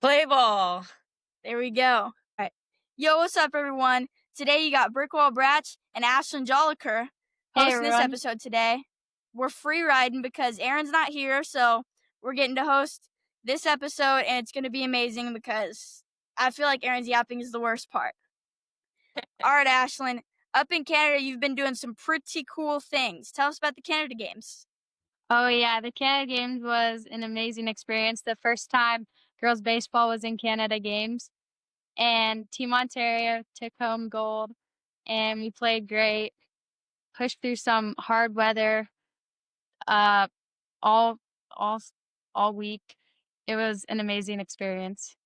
Play ball. There we go. All right. Yo, what's up, everyone? Today you got Brickwall, Br4tcher and Ashlynn Jolicouer Hey hosting this everyone. episode today. We're free riding because Aaron's not here, so we're getting to host this episode, and it's going to be amazing because I feel like Aaron's yapping is the worst part. All right, Ashlynn, up in Canada, you've been doing some pretty cool things. Tell us about the Canada Games. Oh yeah, the Canada Games was an amazing experience. The first time girls baseball was in Canada Games, and Team Ontario took home gold, and we played great. Pushed through some hard weather, uh, all all all week. It was an amazing experience.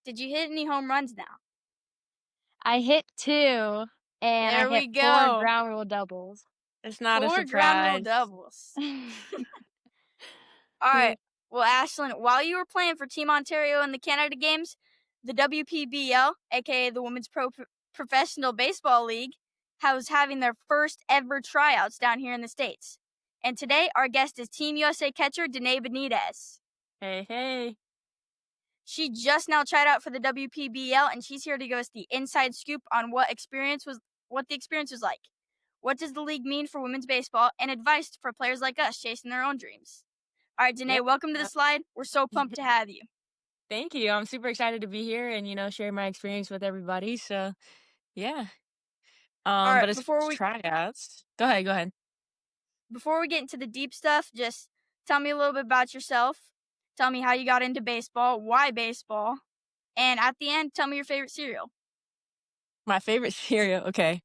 Did you hit any home runs now? I hit 2, and I There we hit 4 go. ground rule doubles. It's not a 4 ground rule surprise. doubles. All right. Well, Ashlynn, while you were playing for Team Ontario in the Canada Games, the WPBL, aka the Women's Professional Baseball League, was having their first ever tryouts down here in the States. And today, our guest is Team USA catcher Denae Benites. Hey. She just now tried out for the WPBL, and she's here to give us the inside scoop on what the experience was like. What does the league mean for women's baseball, and advice for players like us chasing their own dreams. All right, Denae, Yep. welcome to the slide. We're so pumped to have you. Thank you. I'm super excited to be here and share my experience with everybody. So, yeah. All But right, as far as tryouts, go ahead. before we get into the deep stuff, just tell me a little bit about yourself. Tell me how you got into baseball, why baseball, and at the end, tell me your favorite cereal. My favorite cereal. Okay.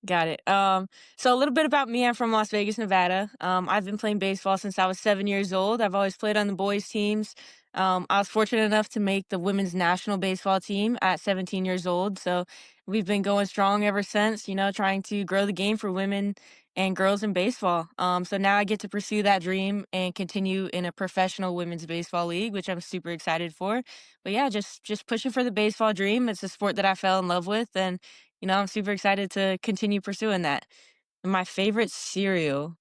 Got it. So a little bit about me. I'm from Las Vegas, Nevada. I've been playing baseball since I was 7 years old. I've always played on the boys' teams. I was fortunate enough to make the women's national baseball team at 17 years old. So we've been going strong ever since, trying to grow the game for women and girls in baseball. So now I get to pursue that dream and continue in a professional women's baseball league, which I'm super excited for. But yeah, just pushing for the baseball dream. It's a sport that I fell in love with, and I'm super excited to continue pursuing that. My favorite cereal,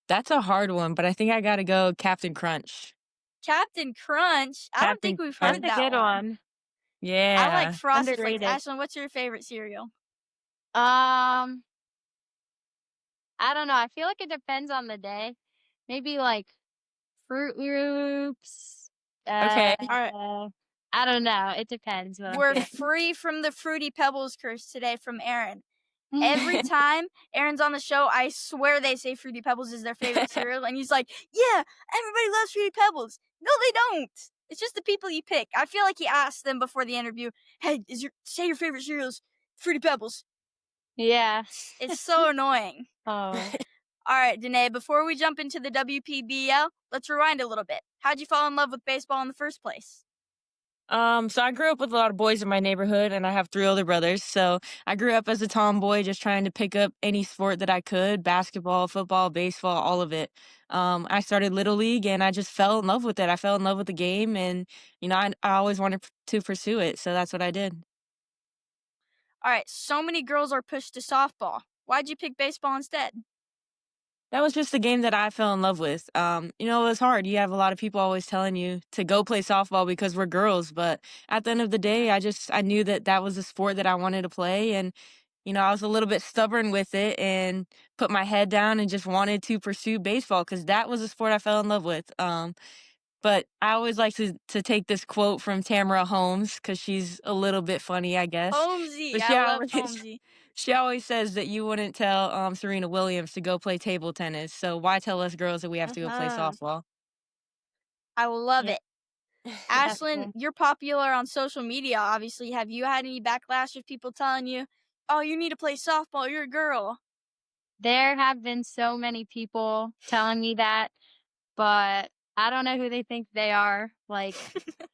that's a hard one, but I think I gotta go Captain Crunch. Captain Crunch. I don't think Captain we've That's heard a Crunch? that good one. one. I like Yeah. Frosted Flakes. Underrated. Ashlynn, what's your favorite cereal? Um, I don't know. I feel like it depends on the day. Maybe like Fruit Loops. Okay. All right. I don't know. It depends what I'm We're feeling. free from the Fruity Pebbles curse today from Aaron. Every time Aaron's on the show, I swear they say Fruity Pebbles is their favorite cereal, and he's like, yeah, everybody loves Fruity Pebbles. No, they don't. It's just the people you pick. I feel like he asked them before the interview, hey, say your favorite cereals, Fruity Pebbles. Yeah. It's so annoying. Oh. All right, Denae, before we jump into the WPBL, let's rewind a little bit. How'd you fall in love with baseball in the first place? So I grew up with a lot of boys in my neighborhood, and I have 3 older brothers. So I grew up as a tomboy, just trying to pick up any sport that I could: basketball, football, baseball, all of it. I started Little League, and I just fell in love with it. I fell in love with the game, and I always wanted to pursue it. So that's what I did. All right, so many girls are pushed to softball. Why'd you pick baseball instead? That was just the game that I fell in love with. It was hard. You have a lot of people always telling you to go play softball because we're girls, but at the end of the day, I knew that that was a sport that I wanted to play, and I was a little bit stubborn with it and put my head down and just wanted to pursue baseball because that was a sport I fell in love with. But I always like to take this quote from Tamara Holmes because she's a little bit funny, I guess. Holmesy. But I love Holmesy. she always says that you wouldn't tell Serena Williams to go play table tennis. So why tell us girls that we have to go play softball? I will love Yeah. it. Ashlynn, you're popular on social media, obviously. Have you had any backlash of people telling you, oh, you need to play softball, you're a girl? There have been so many people telling me that, but I don't know who they think they are. Like,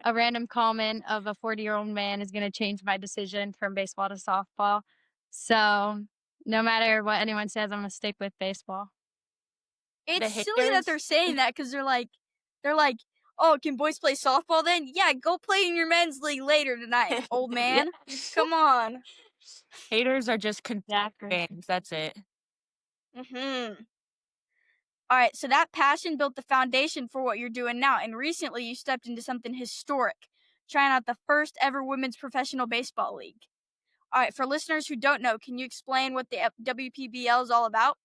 a random comment of a 40-year-old man is gonna change my decision from baseball to softball. So, no matter what anyone says, I'm gonna stick with baseball. It's The silly that they're haters? saying that because they're like, oh, can boys play softball then? Yeah, go play in your men's league later tonight, old Yeah. man. Come on. Haters are just concerned Exactly. fans. That's it. Mm-hmm. All right, so that passion built the foundation for what you're doing now, and recently you stepped into something historic, trying out the first ever women's professional baseball league. All right, for listeners who don't know, can you explain what the WPBL is all about?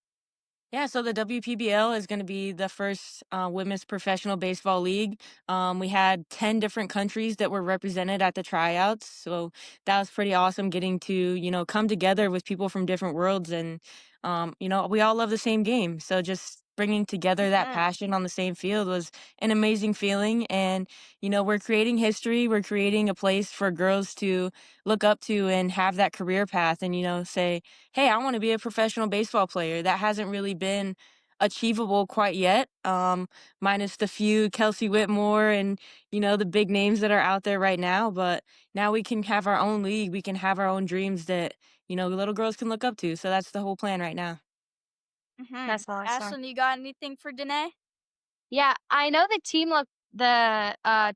Yeah, so the WPBL is going to be the first women's professional baseball league. We had 10 different countries that were represented at the tryouts. So that was pretty awesome getting to, come together with people from different worlds. And, we all love the same game. So just bringing together that Mhm. passion on the same field was an amazing feeling. And, we're creating history. We're creating a place for girls to look up to and have that career path and, say, hey, I want to be a professional baseball player. That hasn't really been achievable quite yet, minus the few Kelsey Whitmore and, the big names that are out there right now. But now we can have our own league. We can have our own dreams that, little girls can look up to. So that's the whole plan right now. Mhm. That's awesome. Ashlyn, you got anything for Denae? Yeah, I know the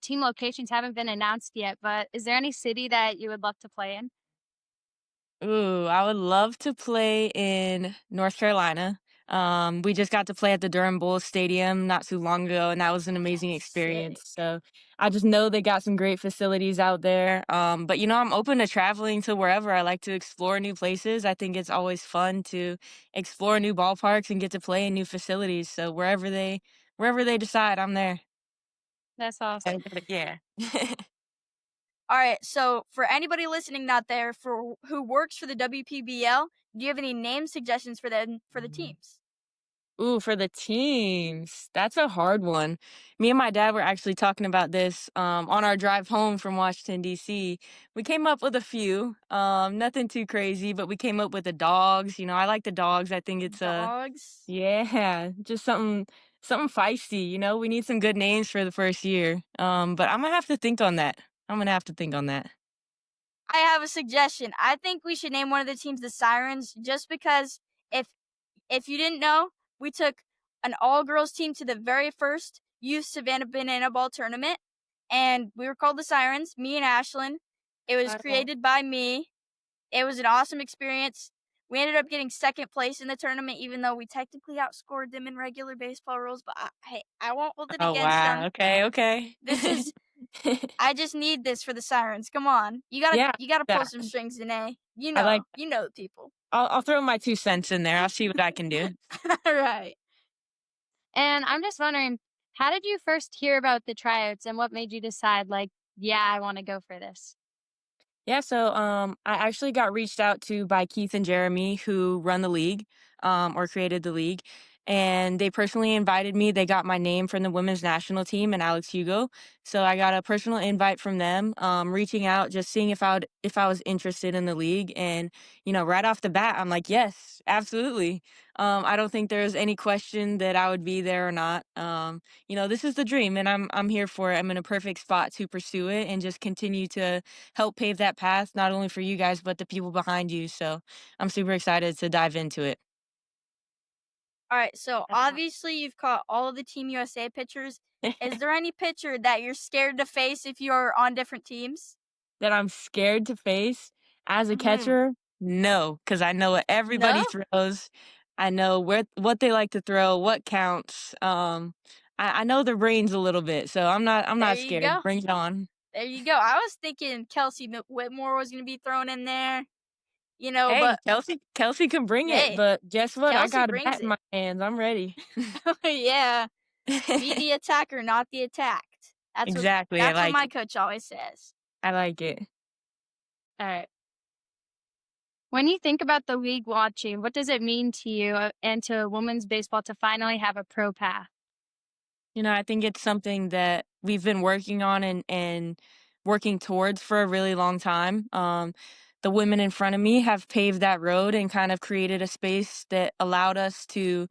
team locations haven't been announced yet, but is there any city that you would love to play in? Ooh, I would love to play in North Carolina. We just got to play at the Durham Bulls Stadium not too long ago, and that was an amazing That's experience. sick. So I just know they got some great facilities out there. But I'm open to traveling to wherever. I like to explore new places. I think it's always fun to explore new ballparks and get to play in new facilities. So wherever they decide, I'm there. That's awesome. Yeah. All right, so for anybody listening out there for who works for the WPBL, do you have any name suggestions for them for the teams? Ooh, for the teams, that's a hard one. Me and my dad were actually talking about this on our drive home from Washington, D.C. We came up with a few, nothing too crazy, but we came up with the dogs. I like the dogs. I think it's Dogs. yeah, just something feisty. We need some good names for the first year. But I'm gonna have to think on that. I'm gonna have to think on that. I have a suggestion. I think we should name one of the teams the Sirens just because if if you didn't know, we took an all-girls team to the very first youth Savannah Banana Ball tournament and we were called the Sirens, me and Ashlyn. It was Oh, created by me. It was an awesome experience. We ended up getting second place in the tournament even though we technically outscored them in regular baseball rules, but hey, I won't hold it Oh against wow. them. Okay. Okay. This is I just need this for the Sirens. Come on. Yeah. You gotta pull Yeah. some strings, Danae. I like. You know the people. I'll throw my 2 cents in there. I'll see what I can do. All right. and I'm just wondering, how did you first hear about the tryouts and what made you decide, like, yeah, I want to go for this? Yeah, so I actually got reached out to by Keith and Jeremy, who run the league, or created the league, and they personally invited me. They got my name from the women's national team and Alex Hugo, so I got a personal invite from them, reaching out, just seeing if I was interested in the league, and right off the bat, I'm like, yes, absolutely. I don't think there's any question that I would be there or not. This is the dream, and I'm here for it. I'm in a perfect spot to pursue it and just continue to help pave that path, not only for you guys, but the people behind you. So I'm super excited to dive into it. All right. So That's awesome. obviously you've caught all of the Team USA pitchers. Is there any pitcher that you're scared to face if you're on different teams? That I'm scared to face as a Mm-hmm. catcher? No, because I know what everybody No? throws. I know what they like to throw, what counts. I know their brains a little bit, so I'm There not you scared. go. Bring it on. There you go. I was thinking Kelsey Whitmore was going to be thrown in there, Hey, but Kelsey can bring it, hey, but guess what? I Kelsey got a brings bat in it. my hands. I'm ready. Yeah. Be the attacker, not the attacked. Exactly. I That's what like my it. coach always says. I like it. All right. When you think about the league watching, what does it mean to you and to women's baseball to finally have a pro path? I think it's something that we've been working on and working towards for a really long time. The women in front of me have paved that road and kind of created a space that allowed us to,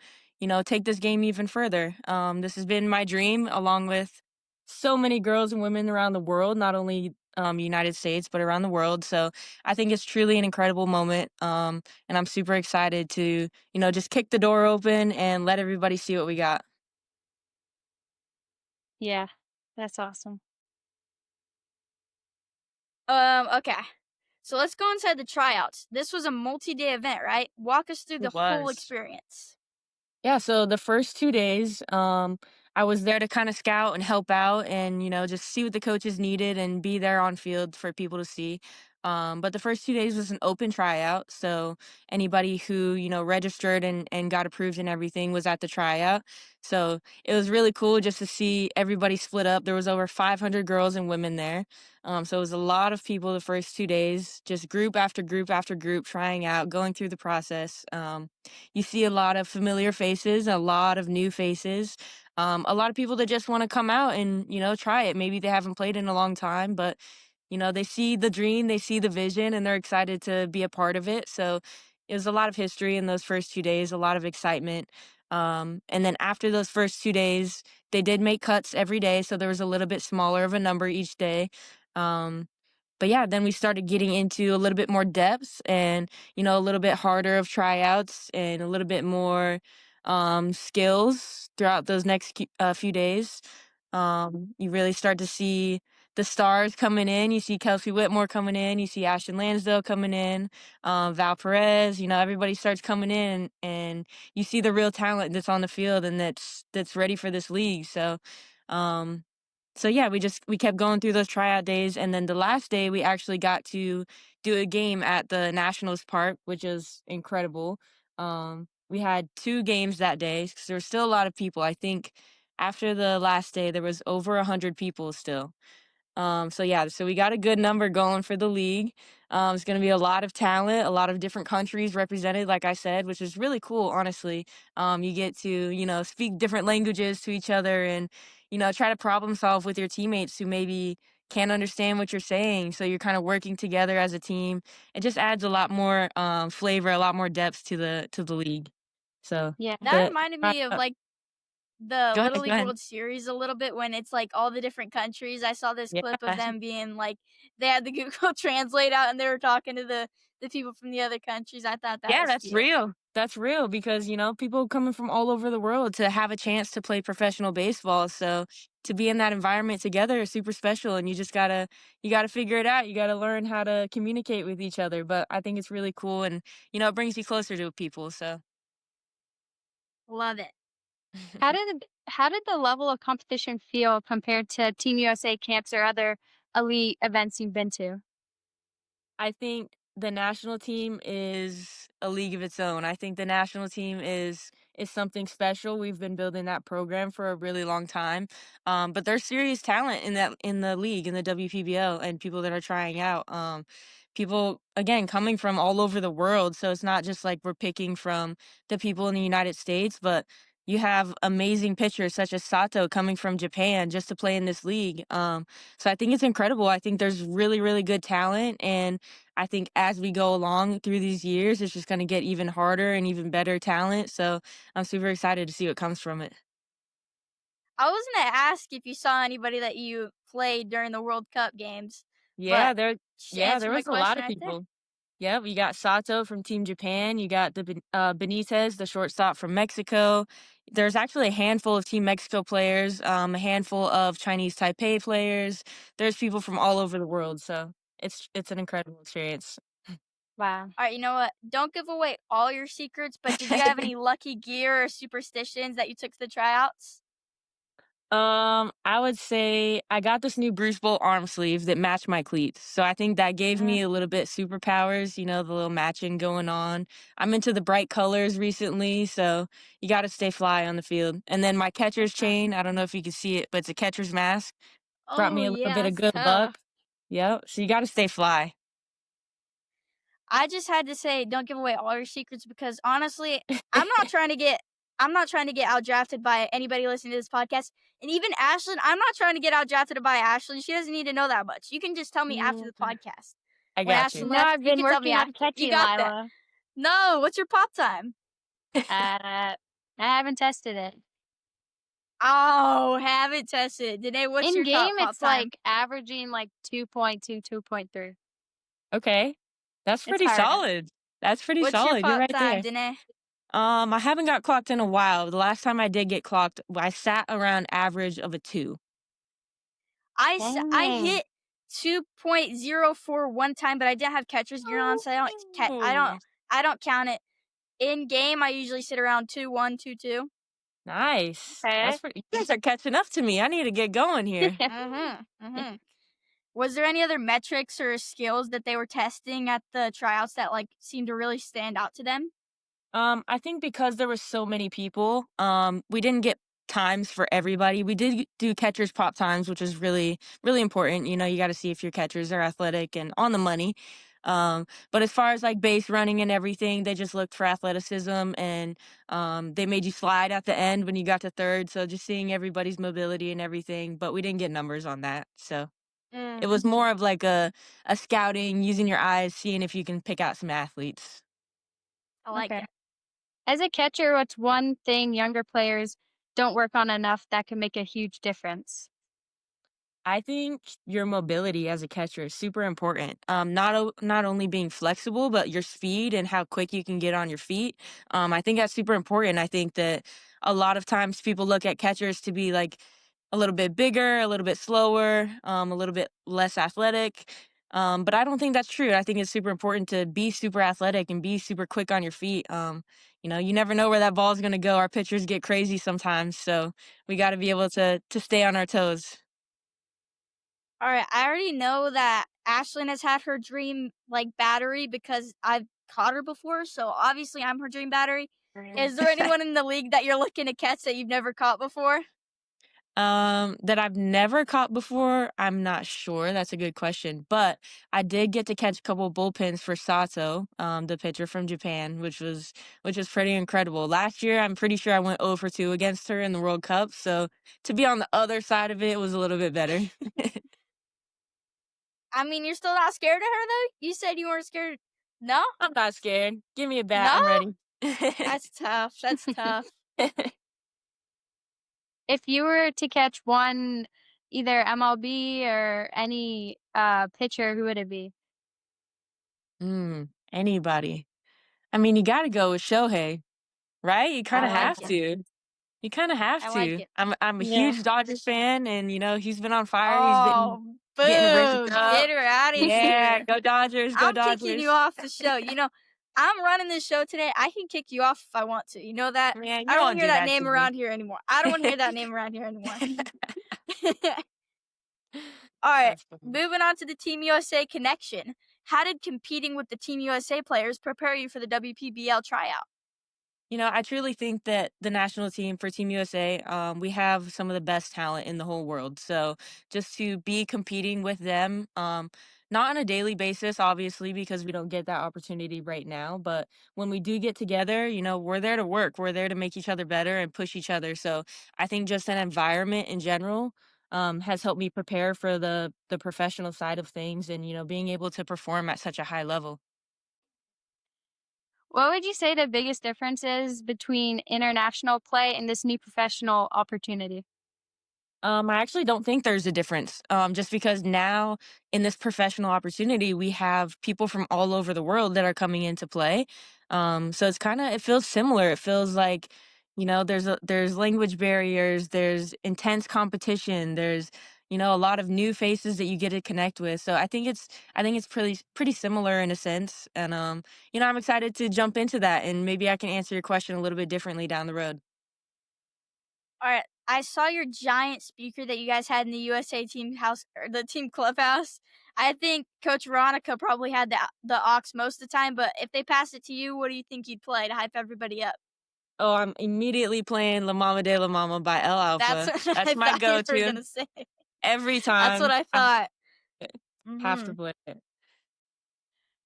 take this game even further. This has been my dream, along with so many girls and women around the world, not only United States but around the world. So I think it's truly an incredible moment, and I'm super excited to, just kick the door open and let everybody see what we got. Yeah, that's awesome. Okay. So let's go inside the tryouts. This was a multi-day event, right? Walk us through the It whole was. experience. Yeah, so the first 2 days, I was there to kinda scout and help out and, just see what the coaches needed and be there on field for people to see. But the first 2 days was an open tryout, so anybody who, registered and got approved and everything was at the tryout. So it was really cool just to see everybody split up. There was over 500 girls and women there. So it was a lot of people the first 2 days, just group after group after group trying out, going through the process. You see a lot of familiar faces, a lot of new faces, a lot of people that just want to come out and, try it. Maybe they haven't played in a long time, but, they see the dream, they see the vision, and they're excited to be a part of it. So it was a lot of history in those first 2 days, a lot of excitement. And then after those first 2 days, they did make cuts every day. So there was a little bit smaller of a number each day. Um, but yeah, then we started getting into a little bit more depth and, a little bit harder of tryouts and a little bit more skills throughout those next few days. You really start to see the stars coming in. You see Kelsey Whitmore coming in. You see Ashton Lansdale coming in. Val Perez. Everybody starts coming in, and you see the real talent that's on the field and that's ready for this league. Um, so yeah, we kept going through those tryout days, and then the last day we actually got to do a game at the Nationals Park, which is incredible. We had 2 games that day because there was still a lot of people. I think after the last day there was over 100 people still. So yeah, so we got a good number going for the league. It's going to be a lot of talent, a lot of different countries represented, like I said, which is really cool, honestly. You get to, speak different languages to each other and, try to problem solve with your teammates who maybe can't understand what you're saying. So you're kind of working together as a team. It just adds a lot more flavor, a lot more depth to the league. So Yeah. That the reminded me of like the go Little ahead, go League ahead. World Series a little bit when it's like all the different countries. I saw this Yeah. clip of them being like they had the Google Translate out and they were talking to the people from the other countries. I thought that Yeah, was that's cute. real. That's real because, people coming from all over the world to have a chance to play professional baseball. So to be in that environment together is super special and you gotta figure it out. You gotta learn how to communicate with each other. But I think it's really cool and, it brings you closer to people. So Love it. How did the level of competition feel compared to Team USA camps or other elite events you've been to? I think the national team is a league of its own. I think the national team is something special. We've been building that program for a really long time. But there's serious talent in the league in the WPBL and people that are trying out. People again coming from all over the world. So it's not just like we're picking from the people in the United States, but you have amazing pitchers such as Sato coming from Japan just to play in this league. So I think it's incredible. I think there's really, really good talent and I think as we go along through these years, it's just going to get even harder and even better talent. So I'm super excited to see what comes from it. I was gonna ask if you saw anybody that you played during the World Cup games, Yeah, but there, just yeah, answer there my was a lot question of right there. people. Yeah, you got Sato from Team Japan. You got the Benitez, the shortstop from Mexico. There's actually a handful of Team Mexico players, a handful of Chinese Taipei players. There's people from all over the world, so it's an incredible experience. Wow. All right, you know what? Don't give away all your secrets, but did you have any lucky gear or superstitions that you took to the tryouts? I would say I got this new Bruce Bolt arm sleeve that matched my cleats. So I think that gave Mm, me a little bit superpowers, the little matching going on. I'm into the bright colors recently, so you got to stay fly on the field. And then my catcher's okay. chain, I don't know if you can see it, but it's a catcher's mask. Brought Oh me a little yeah, bit of that's good luck. tough. Yep. So you got to stay fly. I just had to say don't give away all your secrets because honestly, I'm not trying to get I'm not trying to get out drafted by anybody listening to this podcast. And even Ashlyn, I'm not trying to get out drafted by Ashlyn. She doesn't need to know that much. You can just tell me after Mm, the podcast. I When got Ashlyn you. No, left, I've you been can tell me working on after. You catching got that. Lilah. No, what's your pop time? I haven't tested it. Oh, haven't tested. Danae, what's In your top game, pop it's time? like averaging like 2.2, 2.3. Okay. That's It's pretty higher now. solid. That's pretty What's your solid. You're pop right time, there. Danae? I haven't got clocked in a while. The last time I did get clocked, I sat around average of a 2. I Dang. hit 2.04 one time, but I didn't have catcher's gear on, so I don't Oh. I don't count it. In game, I usually sit around 2-1, 2-2. Nice. Okay. That's pretty. You guys are catching up to me. I need to get going here. Was there any other metrics or skills that they were testing at the tryouts that like seemed to really stand out to them? I think because there were so many people, we didn't get times for everybody. We did do catchers pop times, which is really, really important. You know, you got to see if your catchers are athletic and on the money. But as far as like base running and everything, they just looked for athleticism and they made you slide at the end when you got to third. So just seeing everybody's mobility and everything, but we didn't get numbers on that. So it was more of like a scouting, using your eyes, seeing if you can pick out some athletes. I like Okay. it. As a catcher, what's one thing younger players don't work on enough that can make a huge difference? I think your mobility as a catcher is super important. Not only being flexible, but your speed and how quick you can get on your feet. I think that's super important. I think that a lot of times people look at catchers to be like a little bit bigger, a little bit slower, a little bit less athletic. But I don't think that's true. I think it's super important to be super athletic and be super quick on your feet. You know, you never know where that ball is going to go. Our pitchers get crazy sometimes, so we got to be able to stay on our toes. All right, I already know that Ashlynn has had her dream like battery because I've caught her before, so obviously I'm her dream battery. Is there anyone in the league that you're looking to catch that you've never caught before? That I've never caught before, I'm not sure. That's a good question. But I did get to catch a couple bullpens for Sato, the pitcher from Japan, which was pretty incredible. Last year, I'm pretty sure I went 0 for 2 against her in the World Cup. So to be on the other side of it was a little bit better. I mean, you're still not scared of her though? You said you weren't scared. No? I'm not scared. Give me a bat. No? I'm ready. That's tough. That's tough. If you were to catch one, either MLB or any pitcher, who would it be? Anybody. I mean, you got to go with Shohei, right? You kind I of like have it. to. You kinda have I like to. it. I'm a Yeah. huge Dodgers fan, and, you know, he's been on fire, he's been Oh, getting raised boo. up. Get her out of Yeah, here. go Dodgers, go I'm kicking you Dodgers. off the show. I'm running this show today. I can kick you off if I want to. You know that? Man, I you don't want won't to hear do that that to name me. around here anymore. I don't want to hear that name around here anymore. All right, That's funny. moving on to the Team USA connection. How did competing with the Team USA players prepare you for the WPBL tryout? You know, I truly think that the national team for Team USA, we have some of the best talent in the whole world. So just to be competing with them, not on a daily basis, obviously, because we don't get that opportunity right now. But when we do get together, you know, we're there to work. We're there to make each other better and push each other. So I think just an environment in general has helped me prepare for the professional side of things and, you know, being able to perform at such a high level. What would you say the biggest difference is between international play and this new professional opportunity? I actually don't think there's a difference. Just because now in this professional opportunity, we have people from all over the world that are coming into play. So it feels similar. It feels like, you know, there's language barriers, there's intense competition, there's, you know, a lot of new faces that you get to connect with. So I think it's pretty similar in a sense. And you know, I'm excited to jump into that and maybe I can answer your question a little bit differently down the road. All right, I saw your giant speaker that you guys had in the USA team house or the team clubhouse. I think Coach Veronica probably had the aux most of the time, but if they pass it to you, what do you think you'd play to hype everybody up? Oh, I'm immediately playing La Mama de la Mama by El That's Alfa. what That's I my thought you were go-to. gonna say. Every That's what time I I thought. have to Mhm. play it.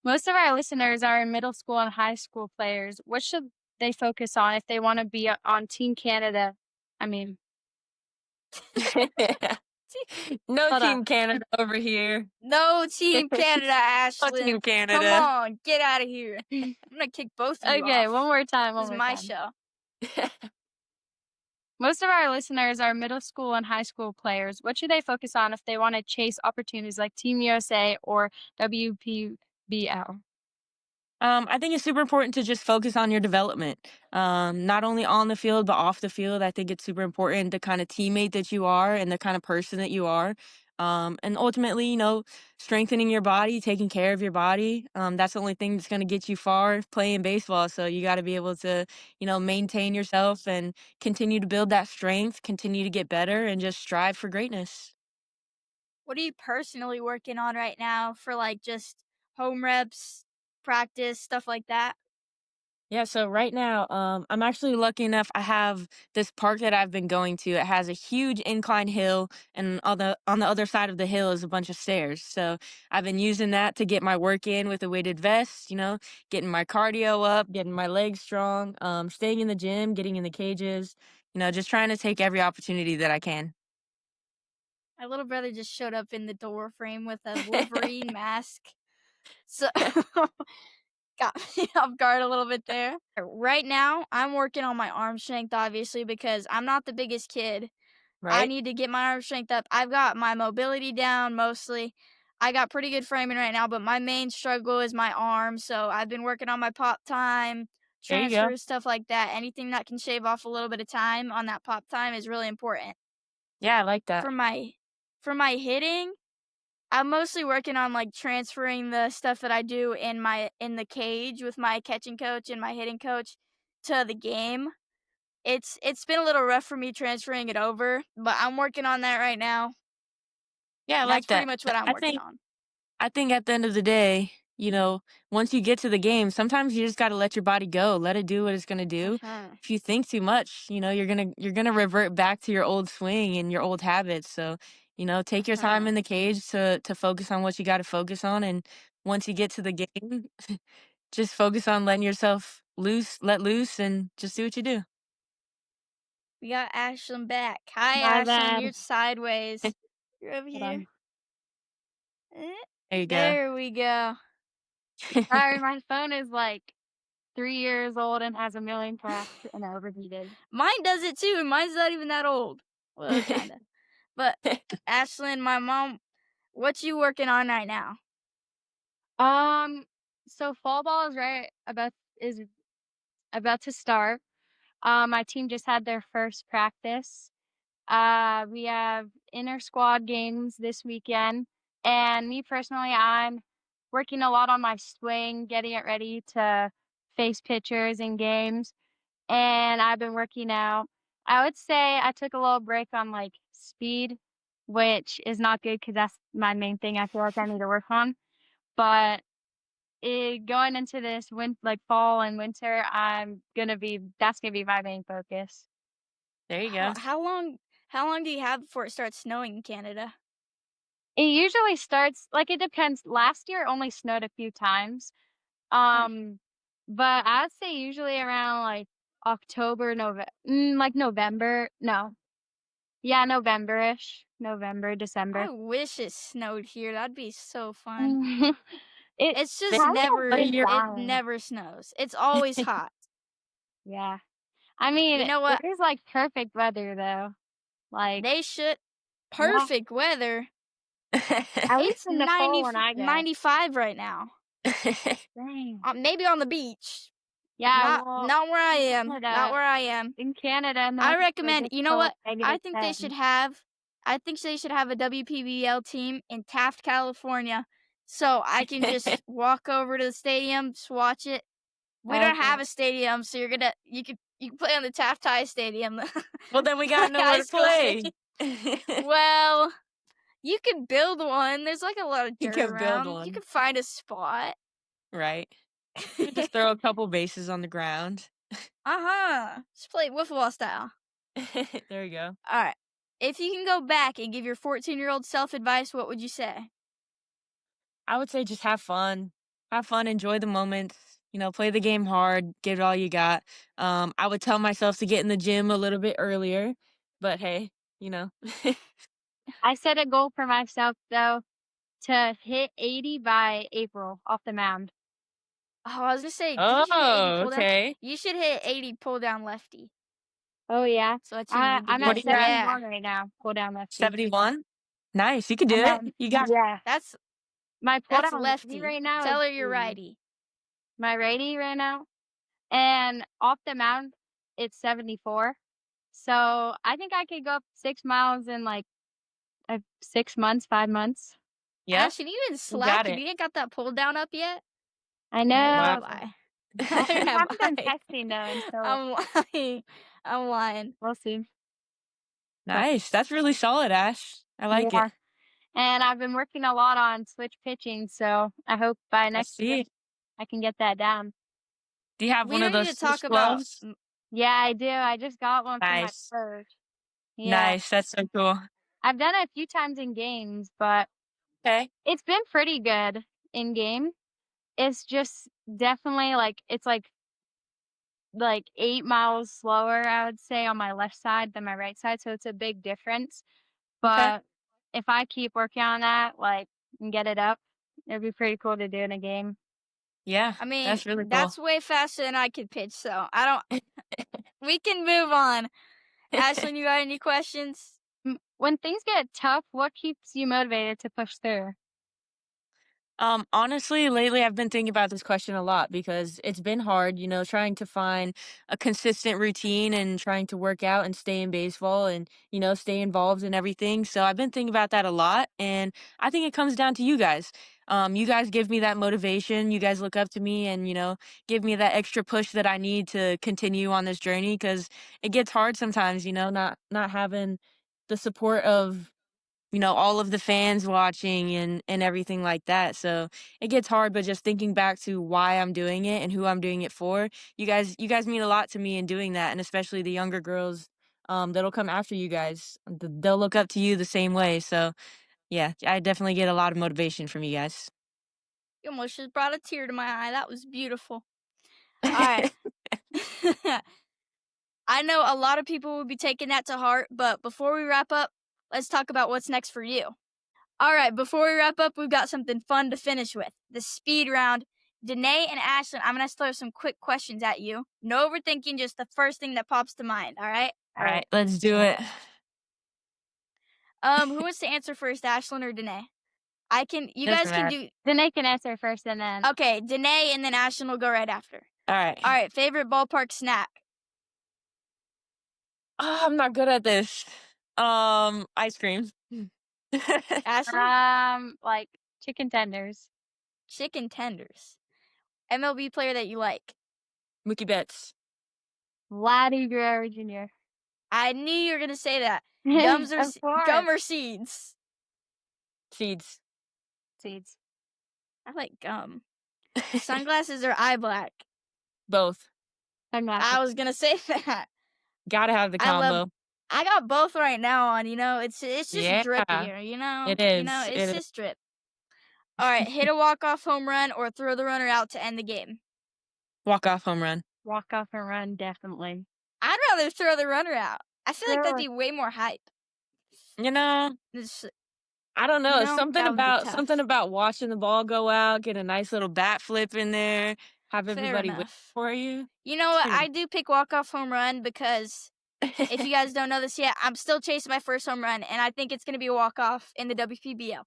Most of our listeners are middle school and high school players. What should they focus on if they want to be on Team Canada? I mean, No hold on. Team Canada over here. No Team Canada, No Ashlyn. Team Come Canada. on, get out of here. I'm gonna kick both of you Okay, one off. more time, This one is more my time. show. Most of our listeners are middle school and high school players. What should they focus on if they want to chase opportunities like Team USA or WPBL? I think it's super important to just focus on your development. Not only on the field, but off the field. I think it's super important the kind of teammate that you are and the kind of person that you are. And ultimately, strengthening your body, taking care of your body. That's the only thing that's going to get you far playing baseball. So you got to be able to, maintain yourself and continue to build that strength, continue to get better, and just strive for greatness. What are you personally working on right now for like just home reps, practice, stuff like that? Yeah, so right now, I'm actually lucky enough. I have this park that I've been going to. It has a huge incline hill, and on the other side of the hill is a bunch of stairs. So I've been using that to get my work in with a weighted vest. Getting my cardio up, getting my legs strong, staying in the gym, getting in the cages. Just trying to take every opportunity that I can. My little brother just showed up in the door frame with a Wolverine mask. So got me off guard a little bit there. Right now, I'm working on my arm strength, obviously, because I'm not the biggest kid. I Right? need to get my arm strength up. I've got my mobility down mostly. I got pretty good framing right now, but my main struggle is my arm. So I've been working on my pop time, There you go. transfers, stuff like that. Anything that can shave off a little bit of time on that pop time is really important. Yeah, I like that. For my hitting, I'm mostly working on like transferring the stuff that I do in the cage with my catching coach and my hitting coach to the game. It's been a little rough for me transferring it over, but I'm working on that right now. Yeah, I That's like pretty that. much what I'm I working think on. I think at the end of the day, once you get to the game, sometimes you just got to let your body go, let it do what it's going to do. Mhm. If you think too much, you're going to revert back to your old swing and your old habits. So, take your time Mhm. in the cage to focus on what you got to focus on, and once you get to the game, just focus on letting yourself let loose and just do what you do. We got Ashlyn back. Hi, My Ashlyn. bad. You're sideways. You're over Hold here. on. Eh, There you go. There we go. Sorry, my phone is like 3 years old and has a million cracks and overheated. Mine does it too, and mine's not even that old. Well, kinda. But Ashlyn, my mom, what you working on right now? Um, so fall ball is about to start. My team just had their first practice. We have inter squad games this weekend, and me personally, I'm working a lot on my swing, getting it ready to face pitchers in games, and I've been working out. I would say I took a little break on like speed, which is not good because that's my main thing I feel like I need to work on. But going into this like fall and winter, that's gonna be my main focus. There you How go. how long how long do you have before it starts snowing in Canada? It usually starts like it depends. Last year it only snowed a few times. Mm. Um, but I'd say usually around like October, like November. No, yeah, November-ish, November, I December. wish it snowed here. That'd be so fun. It It's There just kind you of go. been it dying. never snows. It's always hot. Yeah, I mean You know it what? is like perfect weather though. Like They should yeah, perfect weather. at least It's in the fall when I go. 95 right now. Dang. Maybe on the beach. Yeah, Not well, not where I in am. Not Canada, where I am. in Canada, I North it recommend, gets you know cold, what? I negative think they should 10. have I think they should have a WPBL team in Taft, California, so I can just walk over to the stadium, just watch it. We don't have Okay. a stadium, so you can play on the Taft High Stadium, Well, then we got my to know where high to school play. stadium. Well, you can build one. There's like a lot of You dirt can build around. You one. can find a spot. Right. You just throw a couple bases on the ground. Uh-huh. Just play wiffle ball style. There you go. All right. If you can go back and give your 14-year-old self advice, what would you say? I would say just have fun. Have fun, enjoy the moments, play the game hard, give it all you got. I would tell myself to get in the gym a little bit earlier, but hey, you know. I set a goal for myself though to hit 80 by April off the mound. Oh, I was gonna say, didn't you hit 80 Oh, pull down? okay. You should hit 80 pull down lefty. Oh yeah. That's what you need to I'm What at are get. you at? Yeah. 71 right now, pull down lefty. 71? Nice. You can do I'm it. at You got yeah. That's My pull that's down lefty lefty. right now is Tell her you're 80. righty. My righty right now. And off the mound it's 74. So I think I could go up 6 miles in like 6 months, 5 months. Yeah, Ashlyn, you been you got slacking. it. You ain't got that pull down up yet? I Neither Wow. know. have I. We Neither have haven't done I. testing though, and so I'm lying. I'm lying. we'll see. But Nice. That's really solid, Ash. I like it. yeah. And I've been working a lot on switch pitching, so I hope by I next year see. I can get that down. Do you have We one of don't need those to switch talk about. gloves? Yeah, I do. I just got one for my Nice. coach. Yeah. Nice. That's so cool. I've done it a few times in games, but Okay. it's been pretty good in game. It's just definitely it's like 8 miles slower, I would say, on my left side than my right side, so it's a big difference. Okay. But if I keep working on that, and get it up, it'd be pretty cool to do in a game. Yeah, I mean, that's really cool. that's way faster than I could pitch, so I don't. We can move on. Ashlyn, you got any questions? When things get tough, what keeps you motivated to push through? Honestly, lately I've been thinking about this question a lot because it's been hard, trying to find a consistent routine and trying to work out and stay in baseball and, stay involved in everything. So I've been thinking about that a lot. And I think it comes down to you guys. You guys give me that motivation. You guys look up to me and, give me that extra push that I need to continue on this journey because it gets hard sometimes, not having the support of all of the fans watching and everything like that. So it gets hard, but just thinking back to why I'm doing it and who I'm doing it for, you guys mean a lot to me in doing that, and especially the younger girls that'll come after you guys. They'll look up to you the same way. So yeah, I definitely get a lot of motivation from you guys. You almost just brought a tear to my eye. That was beautiful. All right. I know a lot of people will be taking that to heart, but before we wrap up, let's talk about what's next for you. All right, before we wrap up, we've got something fun to finish with. The speed round. Denae and Ashlyn, I'm going to throw some quick questions at you. No overthinking, just the first thing that pops to mind, all right? All right, let's do it. Who wants to answer first, Ashlyn or Denae? You Doesn't guys can matter. do. Then I can answer first and then Okay, Denae and then Ashlyn will go right after. All right. All right, favorite ballpark snack? Oh, I'm not good at this. Ice cream. Ashlyn? like chicken tenders. Chicken tenders. MLB player that you like? Mookie Betts. Vladdy Guerrero Jr. I knew you were going to say that. Gum Of or course. seeds? Seeds. Seeds. I like gum. Sunglasses or eye black? Both. Sunglasses. I was gonna say that. Gotta have the I love. combo. I got both right now on. It's just Yeah, drip here. it is. It's It is. just drip. All right, hit a walk-off home run or throw the runner out to end the game. Walk-off home run. Walk off and run, definitely. I'd rather throw the runner out. I feel like that'd Sure. be way more hype. You know, It's, I don't know. Something that would be about tough. something about watching the ball go out, get a nice little bat flip in there, have Fair everybody wait enough. for you. You know It's what? pretty I do pick walk-off home run because if you guys don't know this yet, I'm still chasing my first home run, and I think it's gonna be a walk-off in the WPBL.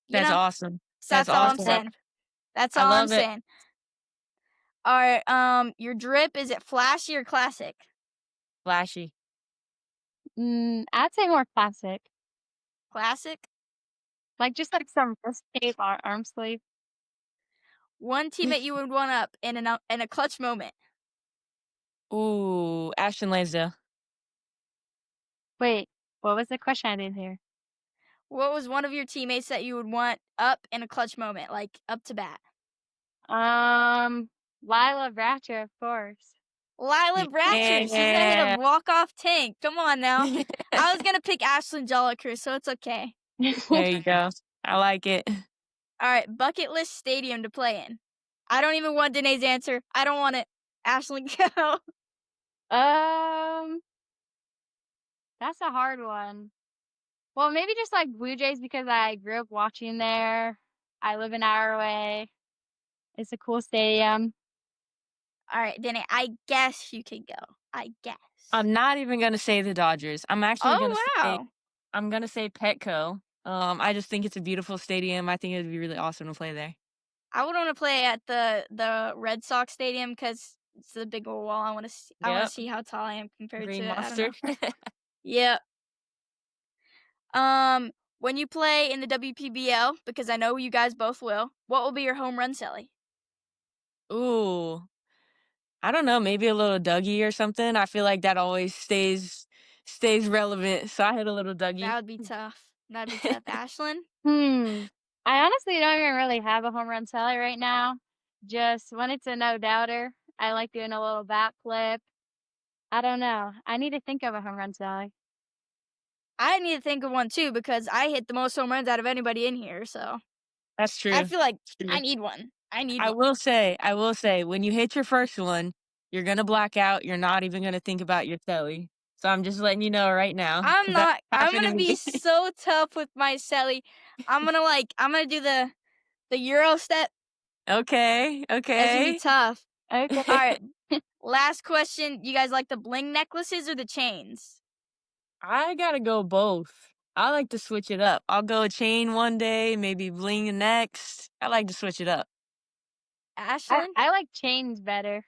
That's awesome. So That's that's all I'm awesome. saying. That's I all I'm love it. saying. All right. Your drip, is it flashy or classic? Flashy. I'd say more classic. Classic. Just like some wrist tape or arm sleeve. One teammate you would one up in a clutch moment. Ooh, Ashton Lansdale. Wait, what was the question? I didn't hear. What was one of your teammates that you would want up in a clutch moment, like up to bat? Lilah Br4tcher, of course. Lilah Br4tcher. She's gonna hit Yeah. a walk-off tank. Come on now. I was gonna pick Ashlynn Jolicouer, so it's okay. There you go. I like it. All right, bucket list stadium to play in. I don't even want Denae's answer. I don't want it. Ashlyn, go. That's a hard one. Well, maybe just like Blue Jays because I grew up watching there. I live an hour away. It's a cool stadium. All right, Denae, I guess you can go. I guess. I'm not even gonna say the Dodgers. I'm actually gonna Oh, say wow. I'm gonna say Petco. I just think it's a beautiful stadium. I think it'd be really awesome to play there. I would want to play at the Red Sox stadium because it's the big old wall. I want to Yep. see how tall I am compared Green to it. I don't Monster. know. Yep. when you play in the WPBL, because I know you guys both will, what will be your home run celly? Ooh, I don't know, maybe a little Dougie or something. I feel like that always stays relevant. So I hit a little That Dougie. would be tough. That'd be tough. Ashlynn? I honestly don't even really have a home run celly right now. Just when it's a no doubter, I like doing a little backflip. I don't know. I need to think of a home run celly. I need to think of one too because I hit the most home runs out of anybody in here. So That's true. I feel like That's true. I need one. I will say, when you hit your first one, you're gonna black out. You're not even gonna think about your celly. So I'm just letting you know right now, I'm 'cause that not. I'm happened to gonna be me. so tough with my celly. I'm gonna do the Euro step. Okay, That's gonna be okay. tough. Okay. All right. Last question. You guys like the bling necklaces or the chains? I gotta go both. I like to switch it up. I'll go chain one day, maybe bling the next. I like to switch it up. Ashlynn? I like chains better.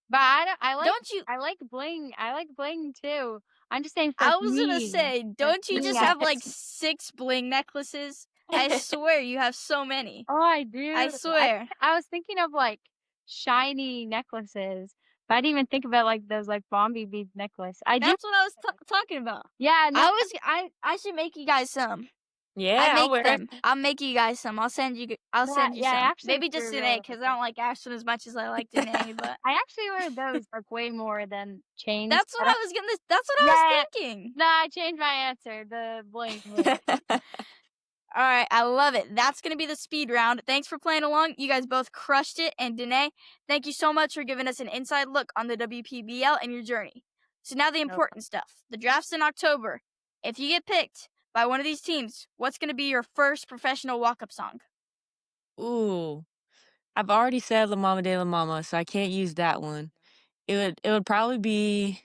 But Don't you? I like bling. I like bling too. I'm just saying for I was gonna me. say, don't you me, just I- have like 6 bling necklaces? I swear you have so many. Oh, I do. I swear. I was thinking of like shiny necklaces. But I didn't even think about like those like Bombay bead necklace. I do. That's what I was talking about. Yeah, no, I should make you guys some. Yeah, I I'll make wear them. I'll make you guys some. I'll send you yeah, some. I actually Maybe just do Denae really because like I don't like Ashlynn as much as I like Denae. But I actually wear those like way more than chains. that's what I was gonna. That's what I was thinking. No, I changed my answer. The bling. All right, I love it. That's going to be the speed round. Thanks for playing along. You guys both crushed it. And Denae, thank you so much for giving us an inside look on the WPBL and your journey. So now the important stuff. The draft's in October. If you get picked by one of these teams, what's going to be your first professional walk-up song? Ooh, I've already said La Mama de la Mama, so I can't use that one. It would probably be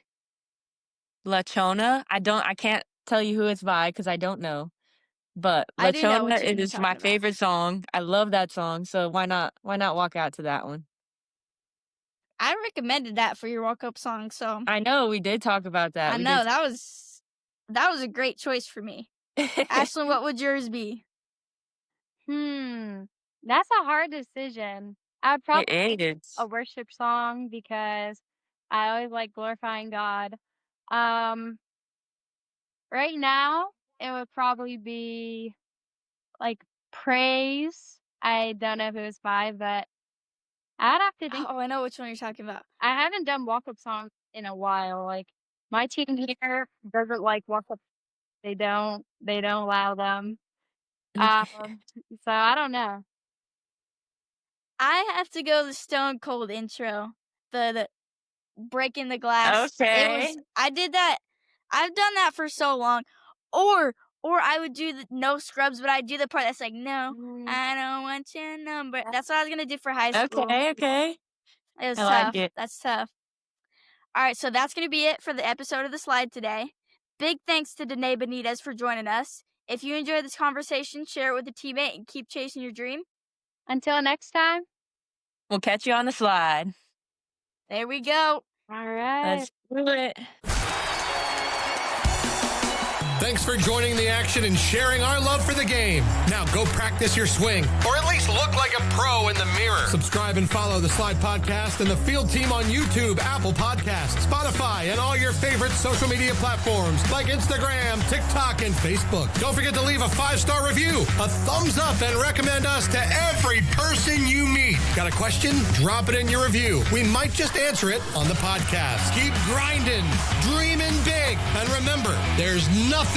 La Chona. I can't tell you who it's by because I don't know. But I La do know what Chona tune you're is talking my about. favorite song. I love that song, so why not walk out to that one? I recommended that for your walk-up song, so I know we did talk about that. I We know did. that was a great choice for me. Ashlynn, what would yours be? That's a hard decision. I would probably It is. a worship song because I always like glorifying God. Um, right now it would probably be like praise. I don't know who it's by, but I'd have to think. Oh, I know which one you're talking about. I haven't done walk-up songs in a while. Like my team here doesn't like walk-up. They don't allow them. So I don't know. I have to go the Stone Cold intro. The breaking the glass. Okay. I did that. I've done that for so long. Or I would do the no scrubs, but I'd do the part that's like, no, I don't want your number. That's what I was gonna do for high school. Okay. It was I tough. like it. That's tough. All right, so that's gonna be it for the episode of The Slide today. Big thanks to Denae Benites for joining us. If you enjoyed this conversation, share it with a teammate and keep chasing your dream. Until next time. We'll catch you on the slide. There we go. All right. Let's do it. Thanks for joining the action and sharing our love for the game. Now go practice your swing, or at least look like a pro in the mirror. Subscribe and follow the Slide Podcast and the Field Team on YouTube, Apple Podcasts, Spotify, and all your favorite social media platforms like Instagram, TikTok, and Facebook. Don't forget to leave a 5-star review, a thumbs up, and recommend us to every person you meet. Got a question? Drop it in your review. We might just answer it on the podcast. Keep grinding, dreaming big, and remember, there's nothing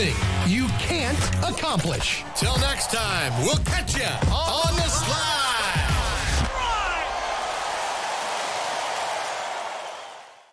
you can't accomplish. Till next time, we'll catch you on the slide.